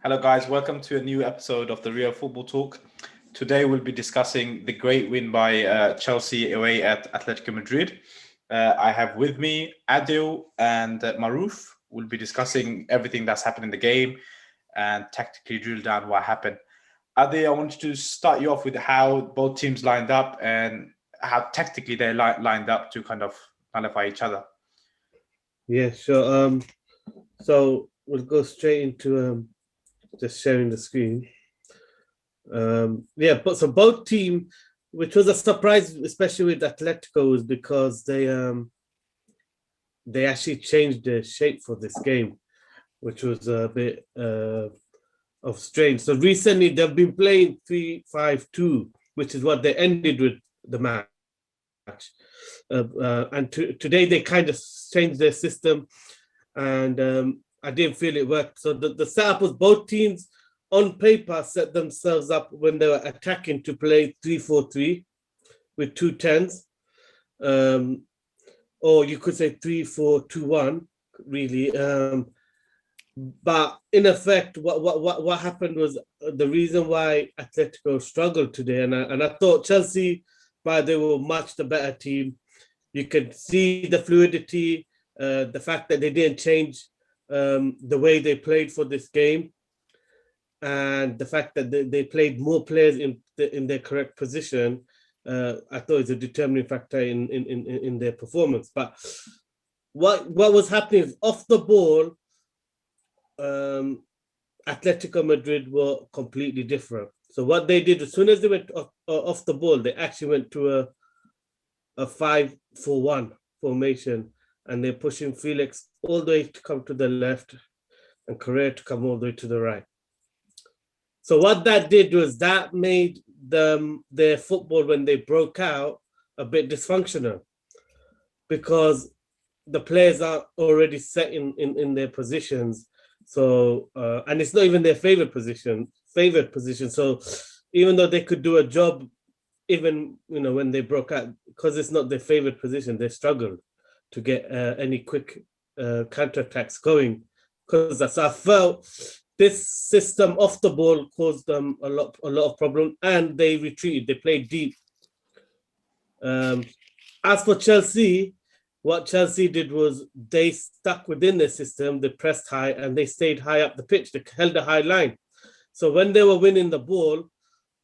Hello, guys. Welcome to a new episode of the Real Football Talk. Today, we'll be discussing the great win by Chelsea away at Atletico Madrid. I have with me Adil and Maruf. We'll be discussing everything that's happened in the game and tactically drill down what happened. Adil, I want to start you off with how both teams lined up and how tactically they lined up to kind of nullify each other. Yeah, sure. So we'll go straight into just sharing the screen. But so both team, which was a surprise, especially with Atletico, was because they actually changed their shape for this game, which was a bit of strange. So recently they've been playing 3-5-2, which is what they ended with the match. Today they kind of changed their system, and I didn't feel it worked. So the setup was both teams on paper set themselves up when they were attacking to play 3-4-3 with two tens, or you could say 3-4-2-1, really. But in effect, what happened was the reason why Atletico struggled today, and I thought Chelsea, but they were much the better team. You could see the fluidity, the fact that they didn't change the way they played for this game, and the fact that they played more players in their correct position. I thought is a determining factor in their performance. But what was happening is off the ball, Atletico Madrid were completely different. So what they did, as soon as they went off the ball, they actually went to a 5-4-1 formation, and they're pushing Felix all the way to come to the left and Correa to come all the way to the right. So what that did was that made their football, when they broke out, a bit dysfunctional, because the players are already set in their positions. So and it's not even their favorite position. So even though they could do a job, even when they broke out, because it's not their favorite position, they struggled to get any quick counterattacks going. Because as I felt, this system off the ball caused them a lot of problem, and they retreated. They played deep. As for Chelsea, what Chelsea did was they stuck within their system. They pressed high and they stayed high up the pitch. They held a high line. So when they were winning the ball,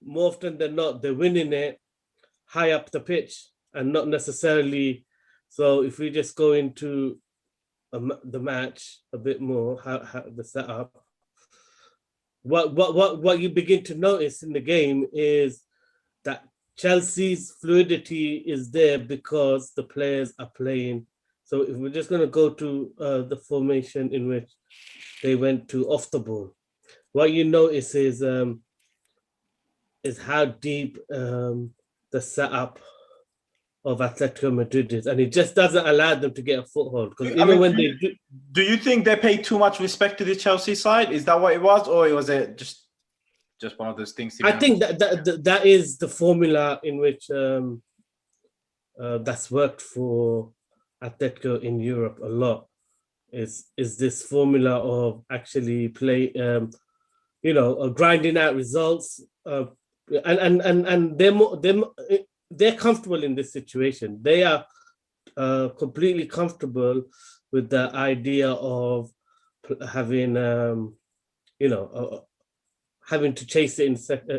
more often than not, they're winning it high up the pitch and not necessarily. So if we just go into the match a bit more, how the setup, what you begin to notice in the game is that Chelsea's fluidity is there because the players are playing. So if we're just going to go to the formation in which they went to off the ball, what you notice is how deep the setup of Atletico Madrid is, and it just doesn't allow them to get a foothold. Because even when they do you think they pay too much respect to the Chelsea side? Is that what it was, or was it just one of those things? I think that is the formula in which that's worked for Atletico in Europe a lot. Is this formula of actually play, grinding out results, and they're comfortable in this situation. They are completely comfortable with the idea of having, having to chase it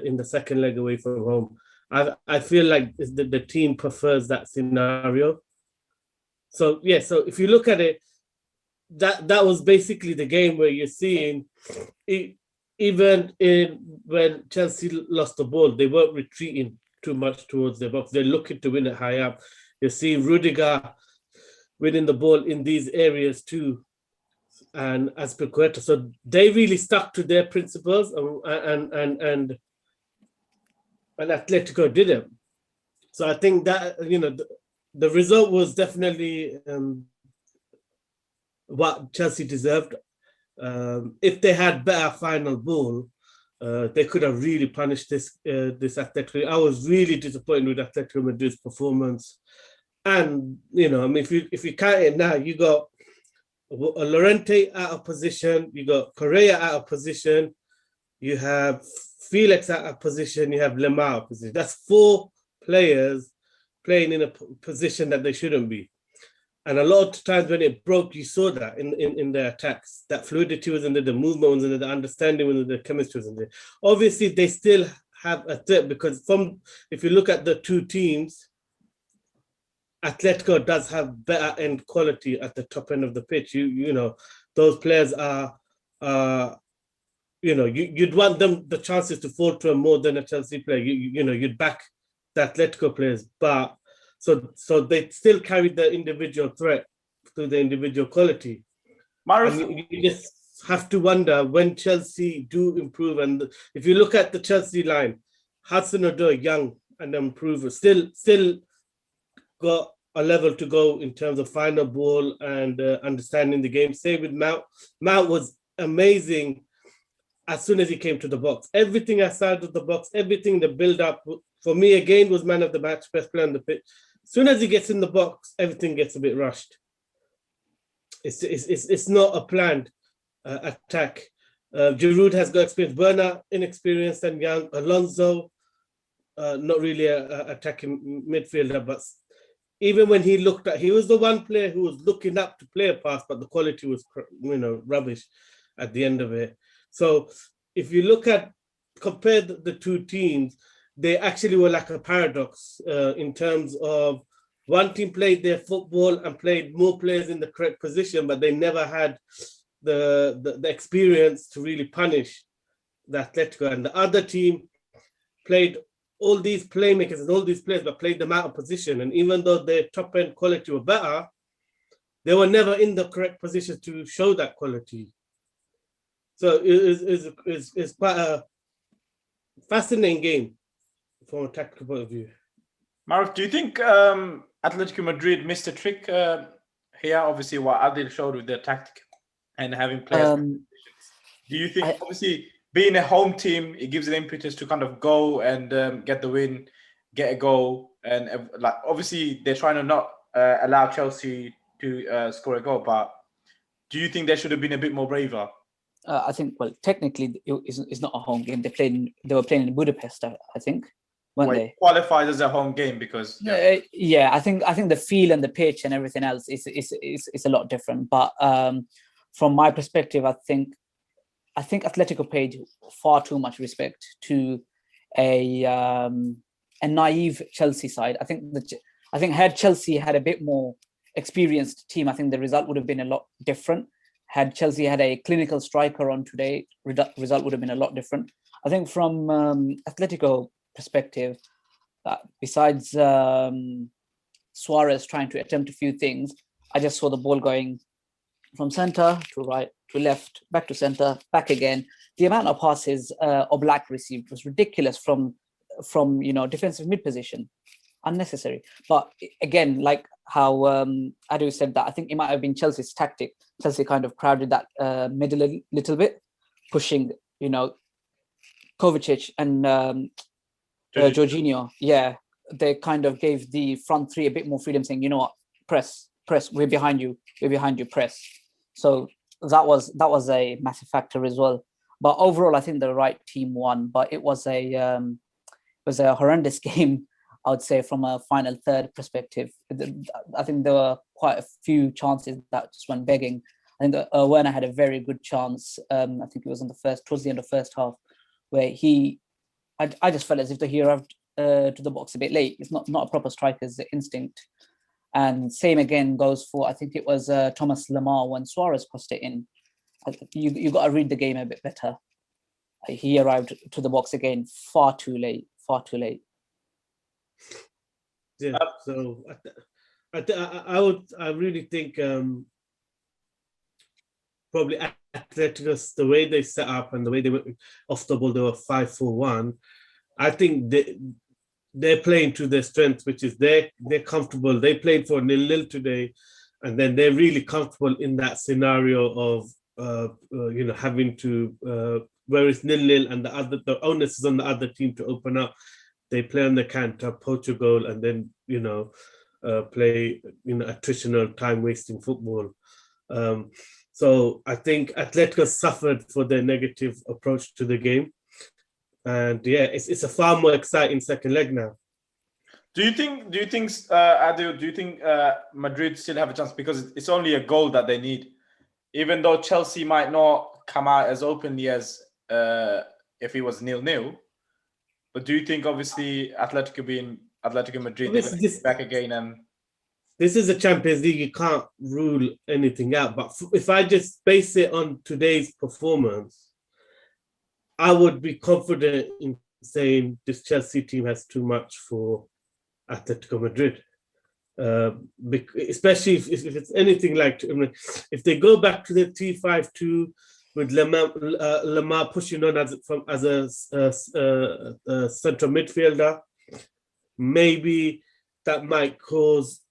in the second leg away from home. I feel like the team prefers that scenario. So yeah, so if you look at it, that was basically the game where you're seeing it, even when Chelsea lost the ball, they weren't retreating too much towards the box. They're looking to win it high up. You're seeing Rudiger winning the ball in these areas too, and Azpilicueta. So they really stuck to their principles, and Atletico didn't. So I think that the result was definitely what Chelsea deserved. If they had better final ball, they could have really punished this Atletico. I was really disappointed with Atletico Madrid's performance, and if you count it now, you got Llorente out of position, you got Correa out of position, you have Felix at a position, you have Lemar at a position. That's 4 players playing in a position that they shouldn't be. And a lot of times when it broke, you saw that in the attacks. That fluidity was in there, the movement was in there, the understanding was in there, the chemistry was in there. Obviously, they still have a threat because if you look at the 2 teams, Atletico does have better end quality at the top end of the pitch. You know, those players are you'd want them the chances to fall to them more than a Chelsea player. You know, you'd back the Atletico players, but so they still carry the individual threat through the individual quality. And you just have to wonder when Chelsea do improve. And if you look at the Chelsea line, Hudson-Odoi, Young, and improver, still got a level to go in terms of final ball and understanding the game. Same with Mount. Mount was amazing as soon as he came to the box. Everything outside of the box, everything the build up, for me again, was man of the match, best player on the pitch. As soon as he gets in the box, everything gets a bit rushed. It's not a planned attack. Giroud has got experience. Werner, inexperienced and young. Alonso, not really an attacking midfielder, but even when he was the one player who was looking up to play a pass, but the quality was, rubbish at the end of it. So if you compare the 2 teams, they actually were like a paradox in terms of one team played their football and played more players in the correct position, but they never had the experience to really punish the Atletico. And the other team played all these playmakers and all these players, but played them out of position. And even though their top end quality were better, they were never in the correct position to show that quality. So it's quite a fascinating game from a tactical point of view. Maruf, do you think Atletico Madrid missed a trick here? Obviously, what Adil showed with their tactic and having players. Do you think, obviously, being a home team, it gives an impetus to kind of go and get the win, get a goal, and obviously they're trying to not allow Chelsea to score a goal. But do you think they should have been a bit more braver? I think, well, technically, it's not a home game. They were playing in Budapest, I think, weren't they? It qualifies as a home game because yeah, I think the feel and the pitch and everything else is a lot different. But from my perspective, I think Atletico paid far too much respect to a naive Chelsea side. I think had Chelsea had a bit more experienced team, I think the result would have been a lot different. Had Chelsea had a clinical striker on today, result would have been a lot different. I think from Atletico perspective, besides Suarez trying to attempt a few things, I just saw the ball going from center to right to left, back to center, back again. The amount of passes Oblak received was ridiculous from defensive mid position, unnecessary. But again, like how Adu said that, I think it might have been Chelsea's tactic. Chelsea kind of crowded that middle a little bit, pushing Kovacic and Jorginho. Yeah, they kind of gave the front 3 a bit more freedom, saying, you know what, press, we're behind you, press. So that was a massive factor as well. But overall, I think the right team won. But it was a horrendous game, I would say, from a final third perspective. I think there were quite a few chances that just went begging. I think Werner had a very good chance. I think it was towards the end of the first half, where I just felt as if he arrived to the box a bit late. It's not a proper striker's instinct. And same again goes for, I think it was Thomas Lemar when Suarez crossed it in. You got to read the game a bit better. He arrived to the box again far too late. Yeah, so I really think probably Atletico's, the way they set up and the way they went off the ball, they were 5-4-1. I think they're playing to their strengths, which is they're comfortable. They played for 0-0 today, and then they're really comfortable in that scenario of having to where it's 0-0 and the onus is on the other team to open up. They play on the counter, poach a goal, and then play attritional time wasting football. So I think Atletico suffered for their negative approach to the game. And yeah, it's a far more exciting second leg now. Do you think, Adil, do you think Madrid still have a chance? Because it's only a goal that they need. Even though Chelsea might not come out as openly as if it was 0-0. But do you think, obviously, Atletico being Atletico Madrid, they're going to get back again? And this is a Champions League. You can't rule anything out. But if I just base it on today's performance, I would be confident in saying this Chelsea team has too much for Atletico Madrid. Especially if it's anything like, if they go back to the 3-5-2 with Lemar pushing on as a central midfielder, maybe that might cause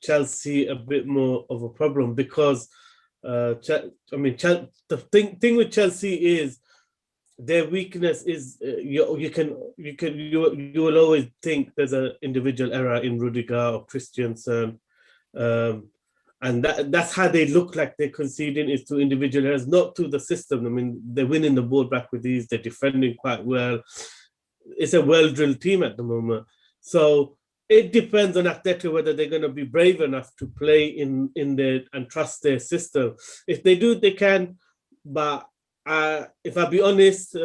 Chelsea a bit more of a problem, because the thing with Chelsea is their weakness is you will always think there's an individual error in Rudiger or Christensen, and that's how they look like they're conceding, is to individual errors, not to the system. I mean, they're winning the ball back with ease, they're defending quite well. It's a well-drilled team at the moment. So it depends on Atletico whether they're going to be brave enough to play in their and trust their system. If they do, they can. But if I be honest,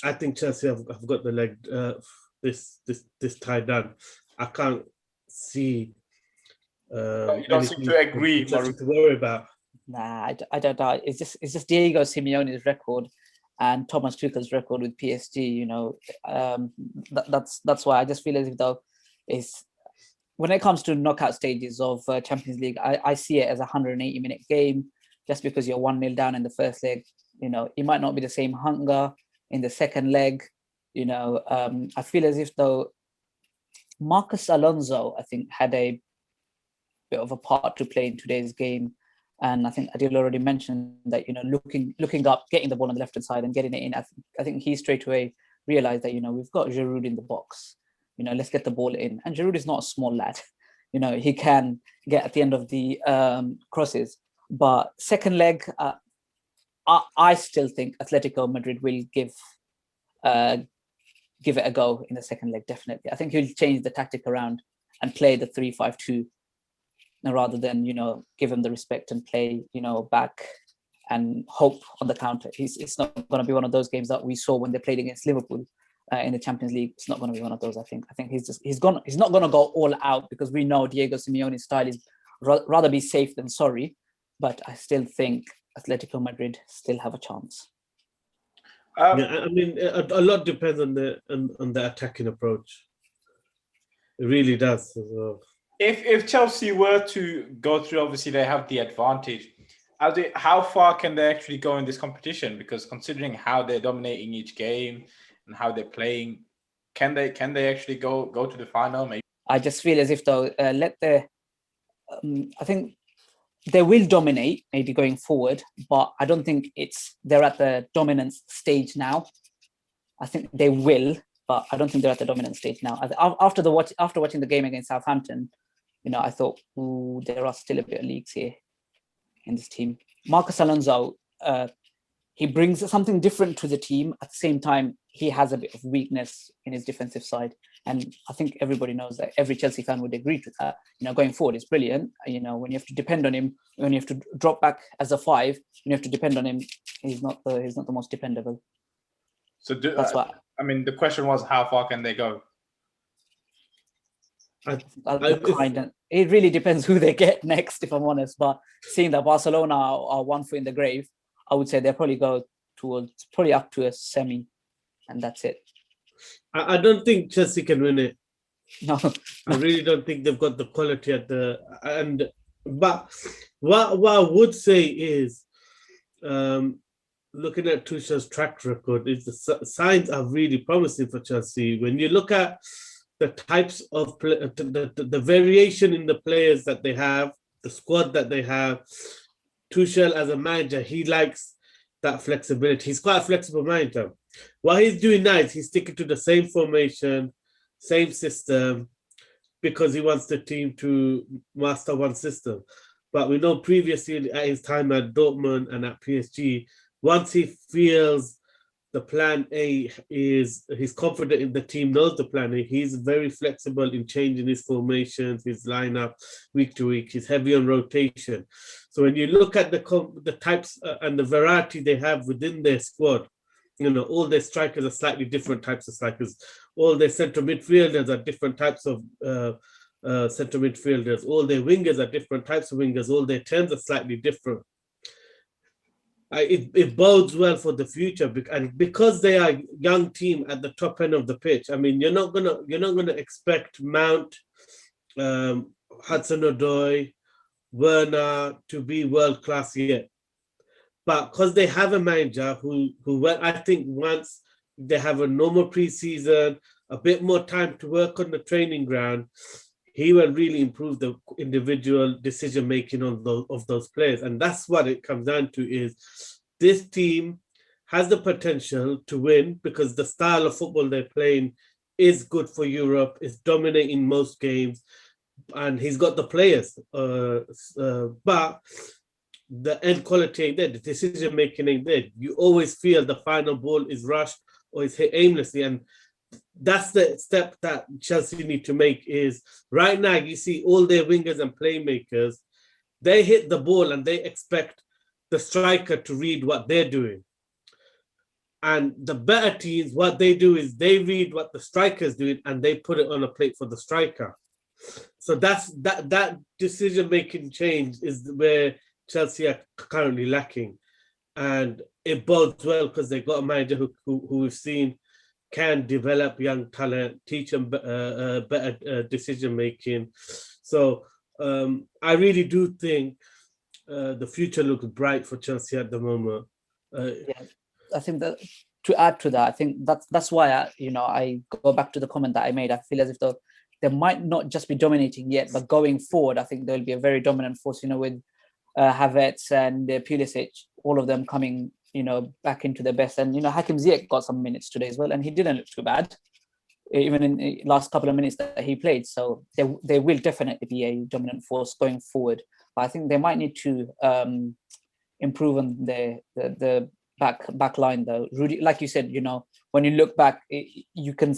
I think Chelsea have got the leg this tie down. I can't see. you don't seem to agree, to worry about. Nah, I don't know. It's just Diego Simeone's record and Thomas Tuchel's record with PSG. You know, that's why I just feel as if though is when it comes to knockout stages of Champions League, I see it as a 180-minute game. Just because you're 1-0 down in the first leg, you know, it might not be the same hunger in the second leg. You know, I feel as if though Marcus Alonso, I think, had a bit of a part to play in today's game. And I think Adil already mentioned that, you know, looking up, getting the ball on the left-hand side and getting it in. I think he straight away realized that, you know, we've got Giroud in the box. You know, let's get the ball in. And Giroud is not a small lad. You know, he can get at the end of the crosses. But second leg, I still think Atletico Madrid will give it a go in the second leg, definitely. I think he'll change the tactic around and play the 3-5-2 rather than, you know, give him the respect and play, you know, back and hope on the counter. It's not going to be one of those games that we saw when they played against Liverpool in the Champions League. It's not going to be one of those. I think he's not going to go all out, because we know Diego Simeone's style is rather be safe than sorry. But I still think Atletico Madrid still have a chance. Yeah, I mean, a lot depends on the attacking approach. It really does as well. If Chelsea were to go through, obviously they have the advantage. How far can they actually go in this competition? Because considering how they're dominating each game and how they're playing, can they actually go to the final? Maybe. I just feel as if though I think they will dominate maybe going forward, but I don't think they're at the dominance stage now. I think they will, but I don't think they're at the dominant stage now. After watching the game against Southampton, you know, I thought, ooh, there are still a bit of leaks here in this team. Marcus Alonso, he brings something different to the team. At the same time, he has a bit of weakness in his defensive side. And I think everybody knows that. Every Chelsea fan would agree to that. You know, going forward, it's brilliant. You know, when you have to depend on him, when you have to drop back as a 5, when you have to depend on him, he's not the most dependable. So that's why. I mean, the question was, how far can they go? It really depends who they get next, if I'm honest. But seeing that Barcelona are 1 foot in the grave, I would say they'll probably go towards up to a semi, and that's it. I don't think Chelsea can win it. No, I really don't think they've got the quality but what I would say is, looking at Tuchel's track record, is the signs are really promising for Chelsea. When you look at the types of the variation in the players that they have, the squad that they have, Tuchel as a manager, he likes that flexibility. He's quite a flexible manager. What he's doing now is he's sticking to the same formation, same system, because he wants the team to master one system. But we know previously at his time at Dortmund and at PSG, once he feels the plan A is, he's confident in the team, knows the plan A, he's very flexible in changing his formations, his lineup week to week, he's heavy on rotation. So when you look at the types and the variety they have within their squad, you know, all their strikers are slightly different types of strikers. All their centre midfielders are different types of centre midfielders. All their wingers are different types of wingers. All their tens are slightly different. It bodes well for the future, and because they are a young team at the top end of the pitch. I mean, you're not gonna expect Mount, Hudson-Odoi, Werner to be world class yet. But because they have a manager who I think once they have a normal preseason, a bit more time to work on the training ground, he will really improve the individual decision making of those players. And that's what it comes down to, is this team has the potential to win because the style of football they're playing is good for Europe, is dominating most games, and he's got the players. But the end quality ain't there, the decision making ain't there. You always feel the final ball is rushed or is hit aimlessly, and that's the step that Chelsea need to make. Is right now you see all their wingers and playmakers, they hit the ball and they expect the striker to read what they're doing. And the better teams, what they do is they read what the striker's doing and they put it on a plate for the striker. So that decision making change is where Chelsea are currently lacking, and it bodes well because they've got a manager who we've seen can develop young talent, teach them better decision making. So I really do think the future looks bright for Chelsea at the moment. Yeah, I think that to add to that, I think that's why I go back to the comment that I made. I feel as if they might not just be dominating yet, but going forward, I think they'll be a very dominant force. With Havertz and Pulisic, all of them coming, back into their best. And, Hakim Ziyech got some minutes today as well, and he didn't look too bad, even in the last couple of minutes that he played. So they will definitely be a dominant force going forward. But I think they might need to improve on the back line, though. Rudy, like you said, when you look back, you can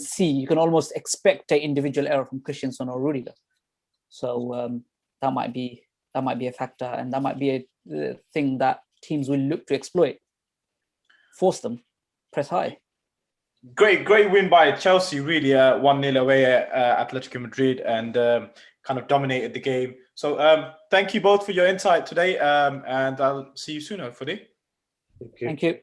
almost expect an individual error from Christensen or Rudiger. So that might be a factor, and that might be a thing that teams will look to exploit. Force them, press high. Great win by Chelsea, really 1-0 away at Atletico Madrid, and kind of dominated the game. So thank you both for your insight today, and I'll see you soon, hopefully. Okay. Thank you.